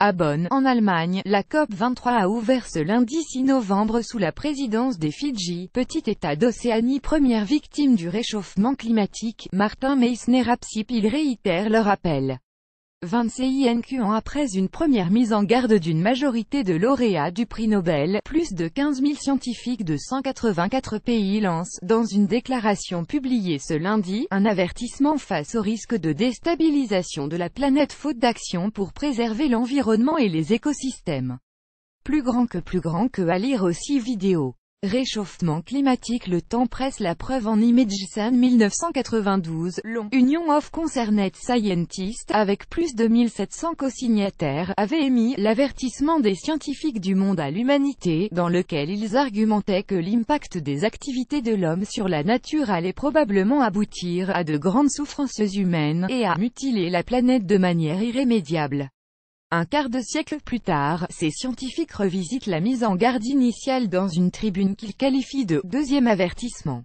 À Bonn, en Allemagne, la COP23 a ouvert ce lundi 6 novembre sous la présidence des Fidji, petit État d'Océanie première victime du réchauffement climatique. Martin Meissner-Apsip, ils réitèrent leur appel. 25 ans après une première mise en garde d'une majorité de lauréats du prix Nobel, plus de 15 000 scientifiques de 184 pays lancent, dans une déclaration publiée ce lundi, un avertissement face au risque de déstabilisation de la planète faute d'action pour préserver l'environnement et les écosystèmes. Plus grand que à lire aussi vidéo. Réchauffement climatique. Le temps presse. La preuve en ImageSun 1992, long. Union of Concerned Scientists, avec plus de 1700 co-signataires, avait émis l'avertissement des scientifiques du monde à l'humanité, dans lequel ils argumentaient que l'impact des activités de l'homme sur la nature allait probablement aboutir à de grandes souffrances humaines, et à mutiler la planète de manière irrémédiable. Un quart de siècle plus tard, ces scientifiques revisitent la mise en garde initiale dans une tribune qu'ils qualifient de « deuxième avertissement ».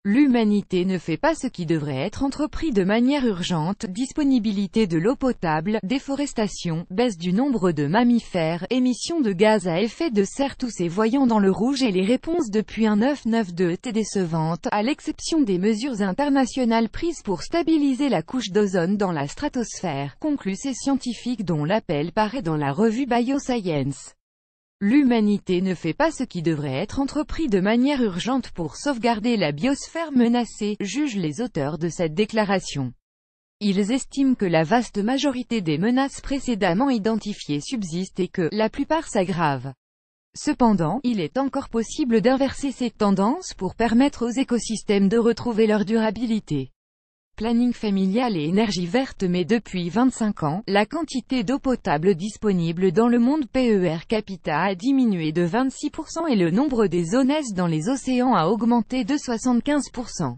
L'humanité ne fait pas ce qui devrait être entrepris de manière urgente. Disponibilité de l'eau potable, déforestation, baisse du nombre de mammifères, émissions de gaz à effet de serre, tous ces voyants dans le rouge, et les réponses depuis un 992 étaient décevantes, à l'exception des mesures internationales prises pour stabiliser la couche d'ozone dans la stratosphère, concluent ces scientifiques dont l'appel paraît dans la revue Bioscience. L'humanité ne fait pas ce qui devrait être entrepris de manière urgente pour sauvegarder la biosphère menacée, jugent les auteurs de cette déclaration. Ils estiment que la vaste majorité des menaces précédemment identifiées subsistent et que la plupart s'aggravent. Cependant, il est encore possible d'inverser ces tendances pour permettre aux écosystèmes de retrouver leur durabilité. Planning familial et énergie verte. Mais depuis 25 ans, la quantité d'eau potable disponible dans le monde per capita a diminué de 26% et le nombre des zones dans les océans a augmenté de 75%.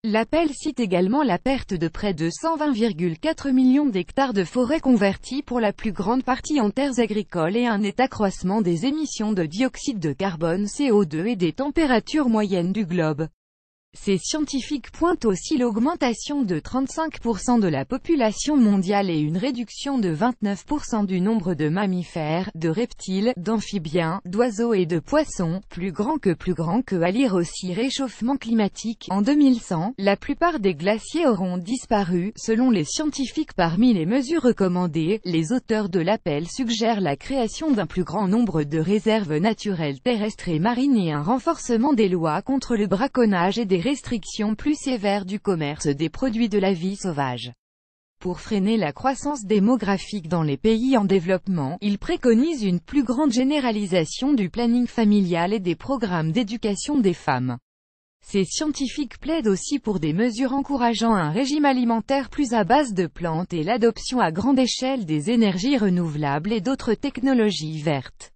L'appel cite également la perte de près de 120,4 millions d'hectares de forêts convertis pour la plus grande partie en terres agricoles et un net accroissement des émissions de dioxyde de carbone CO2 et des températures moyennes du globe. Ces scientifiques pointent aussi l'augmentation de 35% de la population mondiale et une réduction de 29% du nombre de mammifères, de reptiles, d'amphibiens, d'oiseaux et de poissons. Plus grand que à lire aussi réchauffement climatique. En 2100, la plupart des glaciers auront disparu, selon les scientifiques. Parmi les mesures recommandées, les auteurs de l'appel suggèrent la création d'un plus grand nombre de réserves naturelles terrestres et marines et un renforcement des lois contre le braconnage et des restrictions plus sévères du commerce des produits de la vie sauvage. Pour freiner la croissance démographique dans les pays en développement, ils préconisent une plus grande généralisation du planning familial et des programmes d'éducation des femmes. Ces scientifiques plaident aussi pour des mesures encourageant un régime alimentaire plus à base de plantes et l'adoption à grande échelle des énergies renouvelables et d'autres technologies vertes.